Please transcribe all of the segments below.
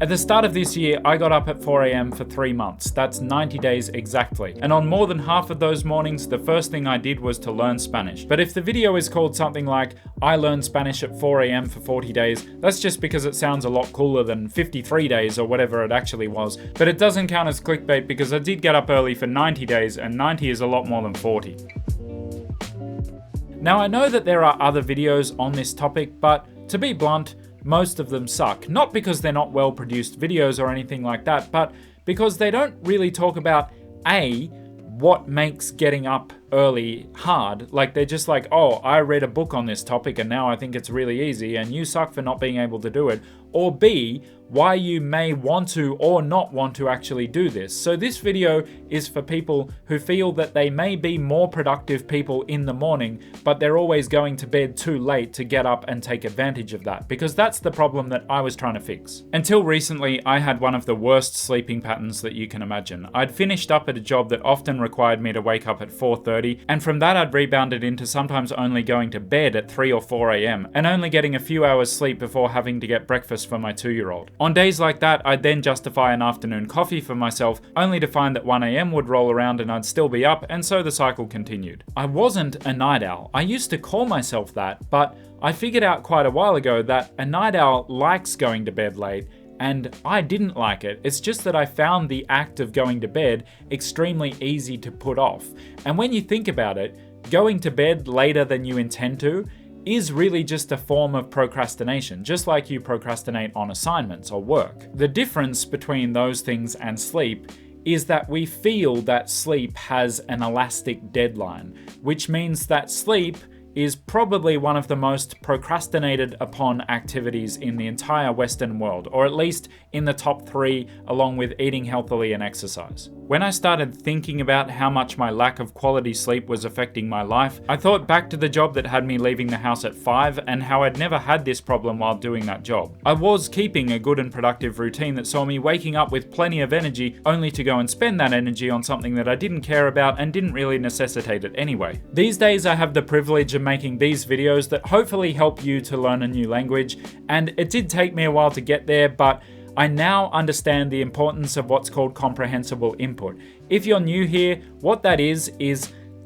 At the start of this year, I got up at 4 a.m. for 3 months. That's 90 days exactly. And on more than half of those mornings, the first thing I did was to learn Spanish. But if the video is called something like, I learned Spanish at 4 a.m. for 40 days, that's just because it sounds a lot cooler than 53 days or whatever it actually was. But it doesn't count as clickbait because I did get up early for 90 days, and 90 is a lot more than 40. Now, I know that there are other videos on this topic, but to be blunt, most of them suck. Not because they're not well-produced videos or anything like that, but because they don't really talk about A, what makes getting up early hard. Like, they're just like, oh, I read a book on this topic and now I think it's really easy and you suck for not being able to do it. Or B, why you may want to or not want to actually do this. So this video is for people who feel that they may be more productive people in the morning, but they're always going to bed too late to get up and take advantage of that, because that's the problem that I was trying to fix. Until recently, I had one of the worst sleeping patterns that you can imagine. I'd finished up at a job that often required me to wake up at 4:30, and from that I'd rebounded into sometimes only going to bed at 3 or 4 a.m. and only getting a few hours sleep before having to get breakfast for my 2-year-old. On days like that, I'd then justify an afternoon coffee for myself, only to find that 1 a.m. would roll around and I'd still be up, and so the cycle continued. I wasn't a night owl. I used to call myself that, but I figured out quite a while ago that a night owl likes going to bed late, and I didn't like it. It's just that I found the act of going to bed extremely easy to put off. And when you think about it, going to bed later than you intend to is really just a form of procrastination, just like you procrastinate on assignments or work. The difference between those things and sleep is that we feel that sleep has an elastic deadline, which means that sleep is probably one of the most procrastinated upon activities in the entire Western world, or at least in the top 3, along with eating healthily and exercise. When I started thinking about how much my lack of quality sleep was affecting my life, I thought back to the job that had me leaving the house at 5 and how I'd never had this problem while doing that job. I was keeping a good and productive routine that saw me waking up with plenty of energy, only to go and spend that energy on something that I didn't care about and didn't really necessitate it anyway. These days I have the privilege of making these videos that hopefully help you to learn a new language, and it did take me a while to get there, but I now understand the importance of what's called comprehensible input. If you're new here, what that is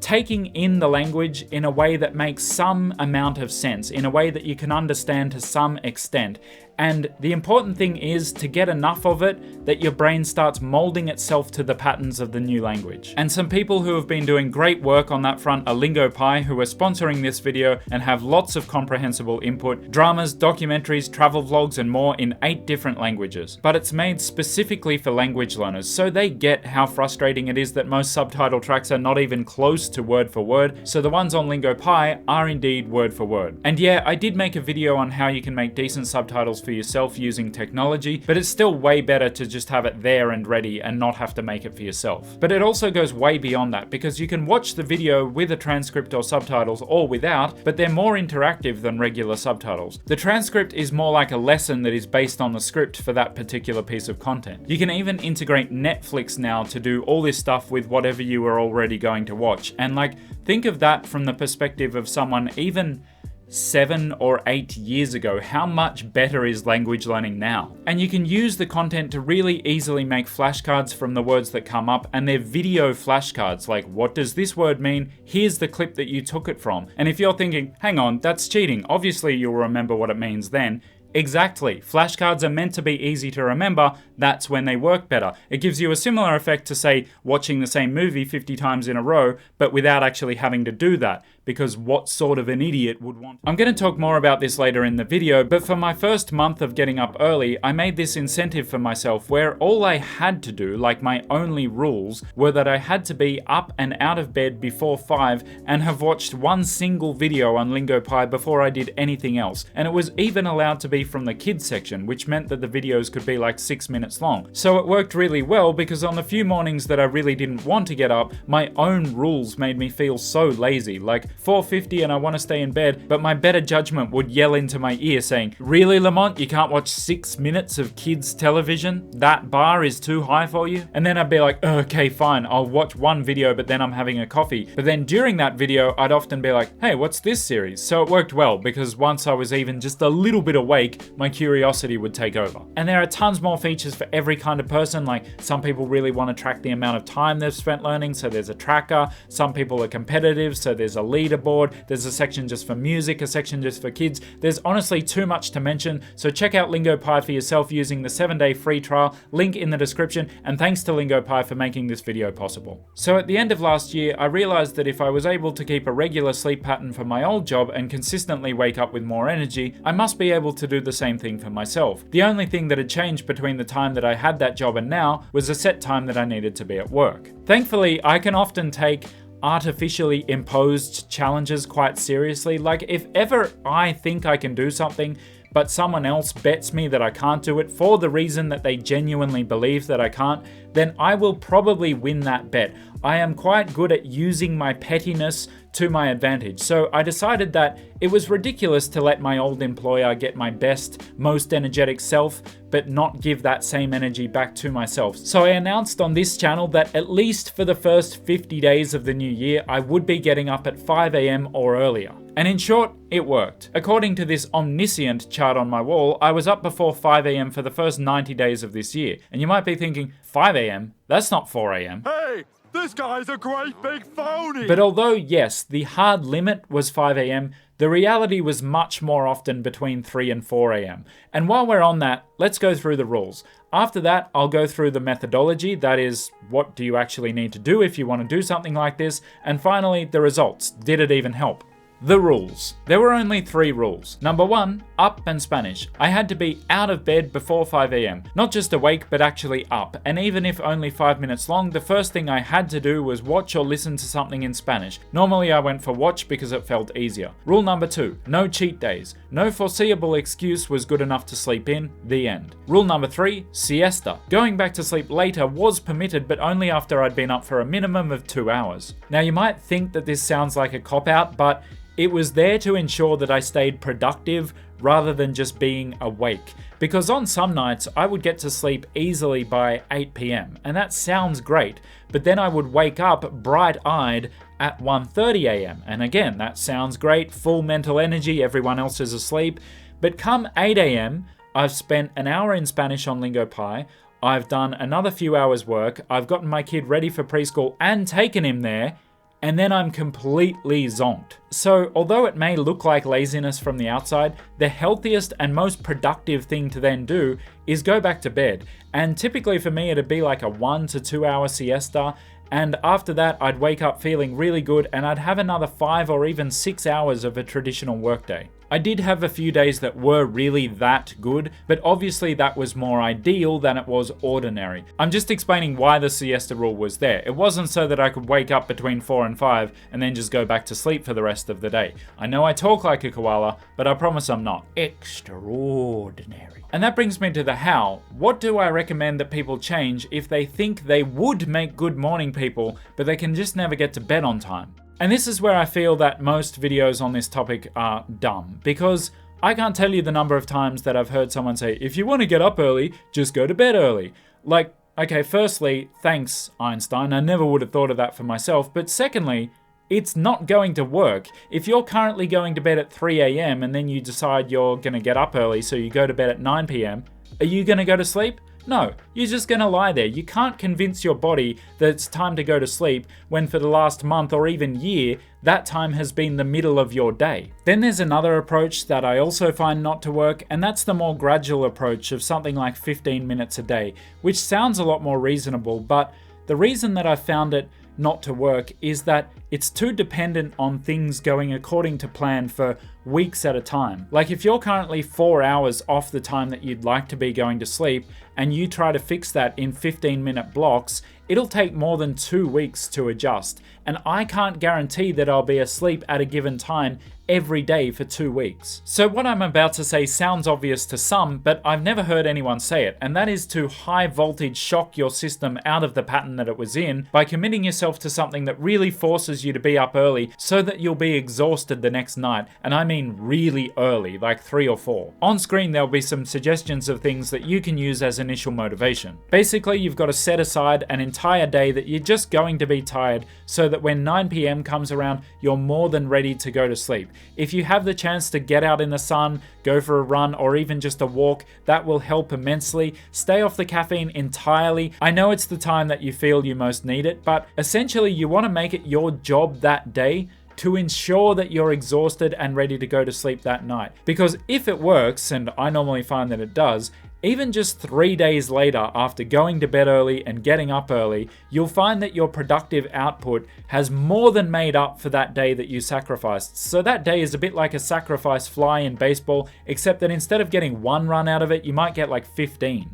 taking in the language in a way that makes some amount of sense, in a way that you can understand to some extent. And the important thing is to get enough of it that your brain starts molding itself to the patterns of the new language. And some people who have been doing great work on that front are LingoPie, who are sponsoring this video and have lots of comprehensible input, dramas, documentaries, travel vlogs, and more in 8 different languages. But it's made specifically for language learners, so they get how frustrating it is that most subtitle tracks are not even close to word for word, so the ones on LingoPie are indeed word for word. And yeah, I did make a video on how you can make decent subtitles for yourself using technology, but it's still way better to just have it there and ready and not have to make it for yourself. But it also goes way beyond that, because you can watch the video with a transcript or subtitles or without, but they're more interactive than regular subtitles. The transcript is more like a lesson that is based on the script for that particular piece of content. You can even integrate Netflix now to do all this stuff with whatever you were already going to watch. And think of that from the perspective of someone even 7 or 8 years ago. How much better is language learning now? And you can use the content to really easily make flashcards from the words that come up, and they're video flashcards, like, what does this word mean? Here's the clip that you took it from. And if you're thinking, hang on, that's cheating, obviously you'll remember what it means then. Exactly. Flashcards are meant to be easy to remember. That's when they work better. It gives you a similar effect to, say, watching the same movie 50 times in a row, but without actually having to do that, because what sort of an idiot would want? I'm going to talk more about this later in the video, but for my first month of getting up early, I made this incentive for myself where all I had to do, like my only rules, were that I had to be up and out of bed before 5 and have watched one single video on LingoPie before I did anything else. And it was even allowed to be from the kids section, which meant that the videos could be like 6 minutes long. So it worked really well, because on the few mornings that I really didn't want to get up, my own rules made me feel so lazy. Like, 4:50 and I want to stay in bed, but my better judgment would yell into my ear saying, "Really, Lamont, you can't watch 6 minutes of kids television? That bar is too high for you?" And then I'd be like, "Okay, fine, I'll watch one video, but then I'm having a coffee." But then during that video, I'd often be like, "Hey, what's this series?" So it worked well, because once I was even just a little bit awake, my curiosity would take over. And there are tons more features for every kind of person. Like, some people really want to track the amount of time they've spent learning, so there's a tracker. Some people are competitive, so there's a leaderboard. There's a section just for music, a section just for kids. There's honestly too much to mention, so check out LingoPie for yourself using the 7-day free trial, link in the description, and thanks to LingoPie for making this video possible. So at the end of last year, I realized that if I was able to keep a regular sleep pattern for my old job and consistently wake up with more energy, I must be able to do the same thing for myself. The only thing that had changed between the time that I had that job and now was a set time that I needed to be at work. Thankfully, I can often take artificially imposed challenges quite seriously. Like, if ever I think I can do something, but someone else bets me that I can't do it for the reason that they genuinely believe that I can't, then I will probably win that bet. I am quite good at using my pettiness to my advantage. So I decided that it was ridiculous to let my old employer get my best, most energetic self, but not give that same energy back to myself. So I announced on this channel that at least for the first 50 days of the new year, I would be getting up at 5 a.m. or earlier. And in short, it worked. According to this omniscient chart on my wall, I was up before 5 a.m. for the first 90 days of this year. And you might be thinking, 5 a.m.? That's not 4 a.m. Hey! This guy's a great big phony! But although, yes, the hard limit was 5 a.m., the reality was much more often between 3 and 4 a.m. And while we're on that, let's go through the rules. After that, I'll go through the methodology, that is, what do you actually need to do if you want to do something like this, and finally, the results. Did it even help? The rules. There were only 3 rules. Number 1, up and Spanish. I had to be out of bed before 5 a.m. Not just awake, but actually up. And even if only 5 minutes long, the first thing I had to do was watch or listen to something in Spanish. Normally I went for watch because it felt easier. Rule number 2, no cheat days. No foreseeable excuse was good enough to sleep in. The end. Rule number 3, siesta. Going back to sleep later was permitted, but only after I'd been up for a minimum of 2 hours. Now you might think that this sounds like a cop-out, but it was there to ensure that I stayed productive rather than just being awake. Because on some nights, I would get to sleep easily by 8 p.m. And that sounds great, but then I would wake up bright-eyed at 1:30 a.m. And again, that sounds great, full mental energy, everyone else is asleep. But come 8 a.m., I've spent an hour in Spanish on LingoPie, I've done another few hours work, I've gotten my kid ready for preschool and taken him there, and then I'm completely zonked. So although it may look like laziness from the outside, the healthiest and most productive thing to then do is go back to bed. And typically for me, it'd be like a 1 to 2 hour siesta. And after that, I'd wake up feeling really good and I'd have another 5 or even 6 hours of a traditional workday. I did have a few days that were really that good, but obviously that was more ideal than it was ordinary. I'm just explaining why the siesta rule was there. It wasn't so that I could wake up between 4 and 5 and then just go back to sleep for the rest of the day. I know I talk like a koala, but I promise I'm not. Extraordinary. And that brings me to the how. What do I recommend that people change if they think they would make good morning people, but they can just never get to bed on time? And this is where I feel that most videos on this topic are dumb, because I can't tell you the number of times that I've heard someone say, if you want to get up early, just go to bed early. Like, okay, firstly, thanks, Einstein, I never would have thought of that for myself, but secondly, it's not going to work. If you're currently going to bed at 3 a.m. and then you decide you're going to get up early, so you go to bed at 9 p.m., are you going to go to sleep? No, you're just going to lie there. You can't convince your body that it's time to go to sleep when for the last month or even year, that time has been the middle of your day. Then there's another approach that I also find not to work, and that's the more gradual approach of something like 15 minutes a day, which sounds a lot more reasonable, but the reason that I found it not to work is that it's too dependent on things going according to plan for weeks at a time. Like if you're currently 4 hours off the time that you'd like to be going to sleep and you try to fix that in 15-minute blocks, it'll take more than 2 weeks to adjust. And I can't guarantee that I'll be asleep at a given time every day for 2 weeks. So what I'm about to say sounds obvious to some, but I've never heard anyone say it, and that is to high voltage shock your system out of the pattern that it was in by committing yourself to something that really forces you to be up early so that you'll be exhausted the next night, and I mean really early, like 3 or 4. On screen there'll be some suggestions of things that you can use as initial motivation. Basically, you've got to set aside an entire day that you're just going to be tired so that when 9 p.m. comes around, you're more than ready to go to sleep. If you have the chance to get out in the sun, go for a run, or even just a walk, that will help immensely. Stay off the caffeine entirely. I know it's the time that you feel you most need it, but essentially you want to make it your job that day to ensure that you're exhausted and ready to go to sleep that night. Because if it works, and I normally find that it does, even just 3 days later after going to bed early and getting up early, you'll find that your productive output has more than made up for that day that you sacrificed. So that day is a bit like a sacrifice fly in baseball, except that instead of getting 1 run out of it, you might get like 15.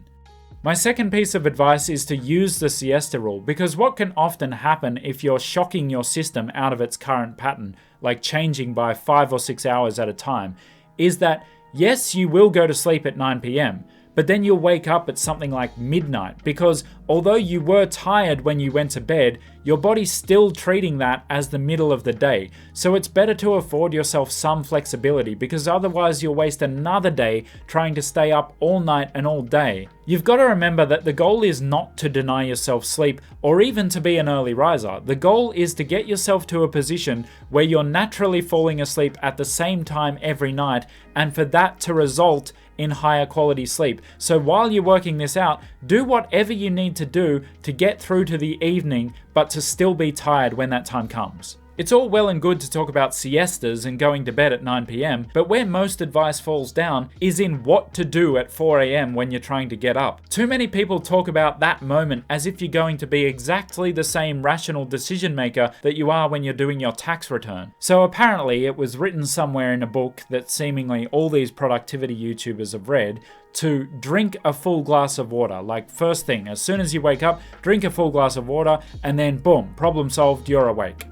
My second piece of advice is to use the siesta rule, because what can often happen if you're shocking your system out of its current pattern, like changing by 5 or 6 hours at a time, is that yes, you will go to sleep at 9 p.m., but then you'll wake up at something like midnight, because although you were tired when you went to bed, your body's still treating that as the middle of the day. So it's better to afford yourself some flexibility, because otherwise you'll waste another day trying to stay up all night and all day. You've got to remember that the goal is not to deny yourself sleep or even to be an early riser. The goal is to get yourself to a position where you're naturally falling asleep at the same time every night, and for that to result in higher quality sleep. So while you're working this out, do whatever you need to do to get through to the evening, but to still be tired when that time comes. It's all well and good to talk about siestas and going to bed at 9 p.m, but where most advice falls down is in what to do at 4 a.m. when you're trying to get up. Too many people talk about that moment as if you're going to be exactly the same rational decision maker that you are when you're doing your tax return. So apparently it was written somewhere in a book that seemingly all these productivity YouTubers have read, to drink a full glass of water. Like first thing, as soon as you wake up, drink a full glass of water, and then boom, problem solved, you're awake.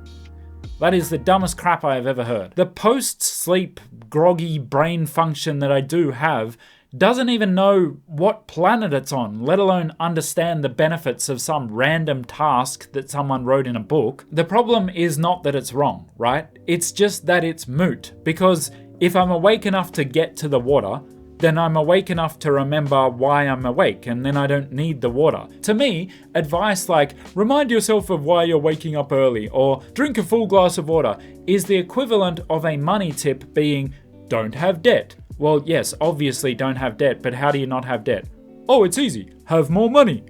That is the dumbest crap I have ever heard. The post-sleep groggy brain function that I do have doesn't even know what planet it's on, let alone understand the benefits of some random task that someone wrote in a book. The problem is not that it's wrong, right? It's just that it's moot, because if I'm awake enough to get to the water, then I'm awake enough to remember why I'm awake, and then I don't need the water. To me, advice like, remind yourself of why you're waking up early, or drink a full glass of water, is the equivalent of a money tip being, don't have debt. Well, yes, obviously don't have debt, but how do you not have debt? Oh, it's easy. Have more money.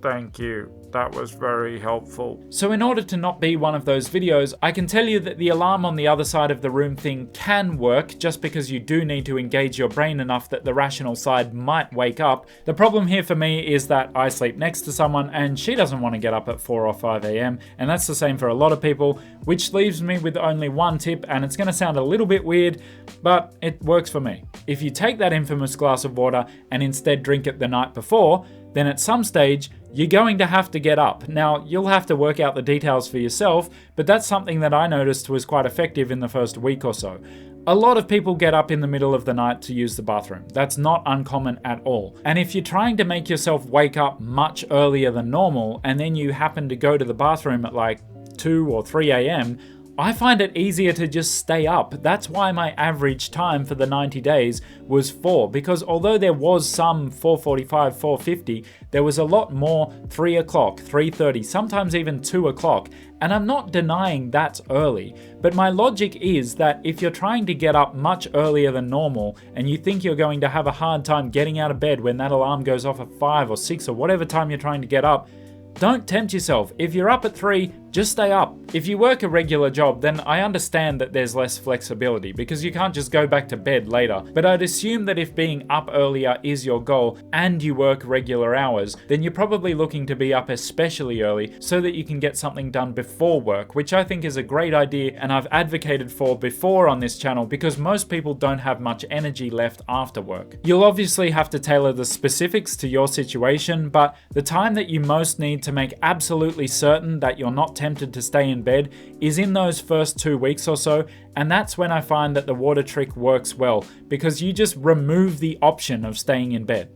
Thank you. That was very helpful. So in order to not be one of those videos, I can tell you that the alarm on the other side of the room thing can work, just because you do need to engage your brain enough that the rational side might wake up. The problem here for me is that I sleep next to someone and she doesn't want to get up at 4 or 5 a.m. and that's the same for a lot of people, which leaves me with only one tip, and it's going to sound a little bit weird, but it works for me. If you take that infamous glass of water and instead drink it the night before, then at some stage, you're going to have to get up. Now, you'll have to work out the details for yourself, but that's something that I noticed was quite effective in the first week or so. A lot of people get up in the middle of the night to use the bathroom. That's not uncommon at all. And if you're trying to make yourself wake up much earlier than normal, and then you happen to go to the bathroom at like 2 or 3 a.m., I find it easier to just stay up. That's why my average time for the 90 days was 4, because although there was some 4:45, 4:50, there was a lot more 3 o'clock, 3:30, sometimes even 2 o'clock. And I'm not denying that's early, but my logic is that if you're trying to get up much earlier than normal and you think you're going to have a hard time getting out of bed when that alarm goes off at 5 or 6 or whatever time you're trying to get up, don't tempt yourself. If you're up at 3, just stay up. If you work a regular job, then I understand that there's less flexibility because you can't just go back to bed later. But I'd assume that if being up earlier is your goal and you work regular hours, then you're probably looking to be up especially early so that you can get something done before work, which I think is a great idea and I've advocated for before on this channel because most people don't have much energy left after work. You'll obviously have to tailor the specifics to your situation, but the time that you most need to make absolutely certain that you're not tempted tempted to stay in bed is in those first 2 weeks or so, and that's when I find that the water trick works well, because you just remove the option of staying in bed.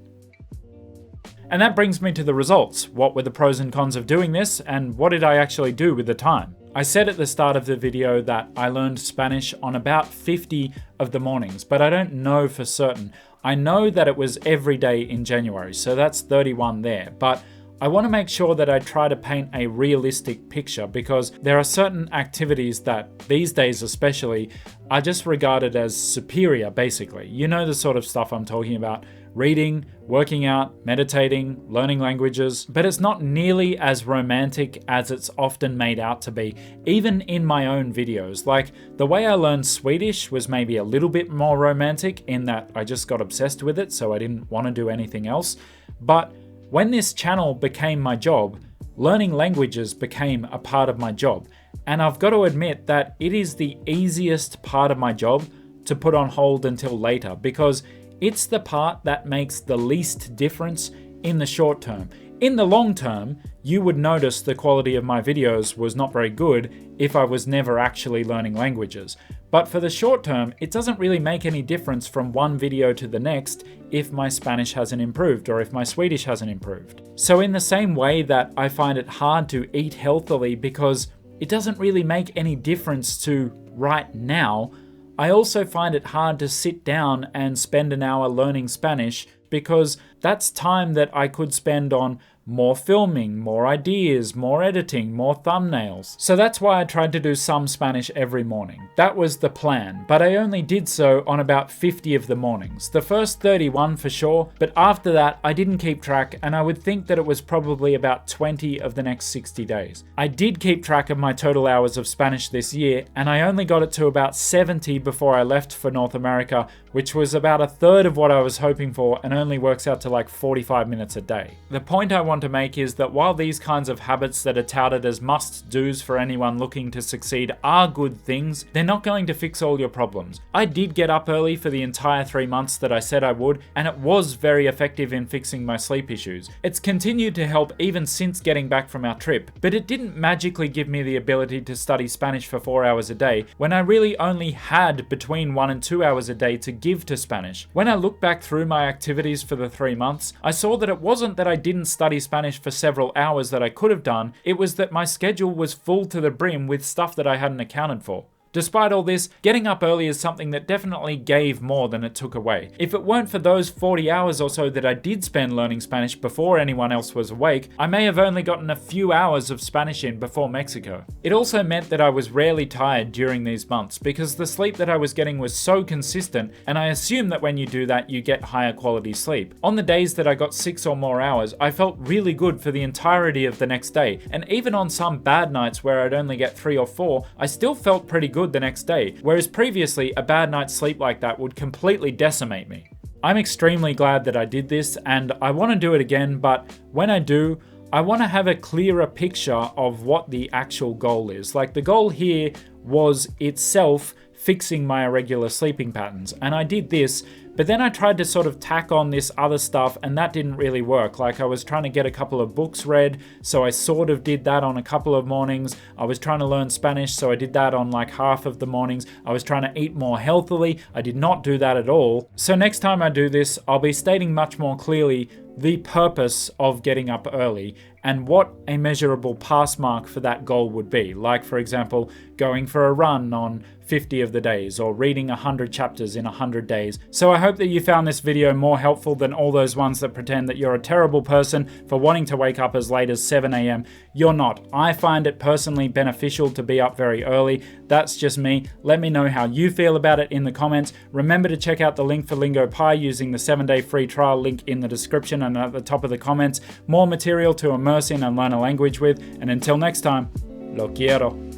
And that brings me to the results. What were the pros and cons of doing this, and what did I actually do with the time? I said at the start of the video that I learned Spanish on about 50 of the mornings, but I don't know for certain. I know that it was every day in January, so that's 31 there, but I want to make sure that I try to paint a realistic picture, because there are certain activities that, these days especially, are just regarded as superior, basically. You know the sort of stuff I'm talking about. Reading, working out, meditating, learning languages, but it's not nearly as romantic as it's often made out to be, even in my own videos. Like, the way I learned Swedish was maybe a little bit more romantic in that I just got obsessed with it, so I didn't want to do anything else. But when this channel became my job, learning languages became a part of my job. And I've got to admit that it is the easiest part of my job to put on hold until later, because it's the part that makes the least difference in the short term. In the long term, you would notice the quality of my videos was not very good if I was never actually learning languages. But for the short term, it doesn't really make any difference from one video to the next if my Spanish hasn't improved or if my Swedish hasn't improved. So in the same way that I find it hard to eat healthily because it doesn't really make any difference to right now, I also find it hard to sit down and spend an hour learning Spanish, because that's time that I could spend on more filming, more ideas, more editing, more thumbnails. So that's why I tried to do some Spanish every morning. That was the plan, but I only did so on about 50 of the mornings. The first 31 for sure, but after that I didn't keep track, and I would think that it was probably about 20 of the next 60 days. I did keep track of my total hours of Spanish this year, and I only got it to about 70 before I left for North America, which was about a third of what I was hoping for and only works out to like 45 minutes a day. The point I want to make is that while these kinds of habits that are touted as must-dos for anyone looking to succeed are good things, they're not going to fix all your problems. I did get up early for the entire 3 months that I said I would, and it was very effective in fixing my sleep issues. It's continued to help even since getting back from our trip, but it didn't magically give me the ability to study Spanish for 4 hours a day when I really only had between 1 and 2 hours a day to give to Spanish. When I look back through my activities for the 3 months, I saw that it wasn't that I didn't study Spanish for several hours that I could have done, it was that my schedule was full to the brim with stuff that I hadn't accounted for. Despite all this, getting up early is something that definitely gave more than it took away. If it weren't for those 40 hours or so that I did spend learning Spanish before anyone else was awake, I may have only gotten a few hours of Spanish in before Mexico. It also meant that I was rarely tired during these months, because the sleep that I was getting was so consistent, and I assume that when you do that, you get higher quality sleep. On the days that I got 6 or more hours, I felt really good for the entirety of the next day, and even on some bad nights where I'd only get 3 or 4, I still felt pretty good the next day, whereas previously a bad night's sleep like that would completely decimate me. I'm extremely glad that I did this, and I want to do it again, but when I do, I want to have a clearer picture of what the actual goal is. Like, the goal here was itself fixing my irregular sleeping patterns, and I did this, but then I tried to sort of tack on this other stuff, and that didn't really work. Like, I was trying to get a couple of books read, so I sort of did that on a couple of mornings. I was trying to learn Spanish, so I did that on like half of the mornings. I was trying to eat more healthily. I did not do that at all. So next time I do this, I'll be stating much more clearly the purpose of getting up early and what a measurable pass mark for that goal would be. Like, for example, going for a run on 50 of the days, or reading 100 chapters in 100 days. So I hope that you found this video more helpful than all those ones that pretend that you're a terrible person for wanting to wake up as late as 7 a.m. You're not. I find it personally beneficial to be up very early. That's just me. Let me know how you feel about it in the comments. Remember to check out the link for LingoPie using the 7-day free trial link in the description and at the top of the comments. More material to immerse in and learn a language with. And until next time, lo quiero.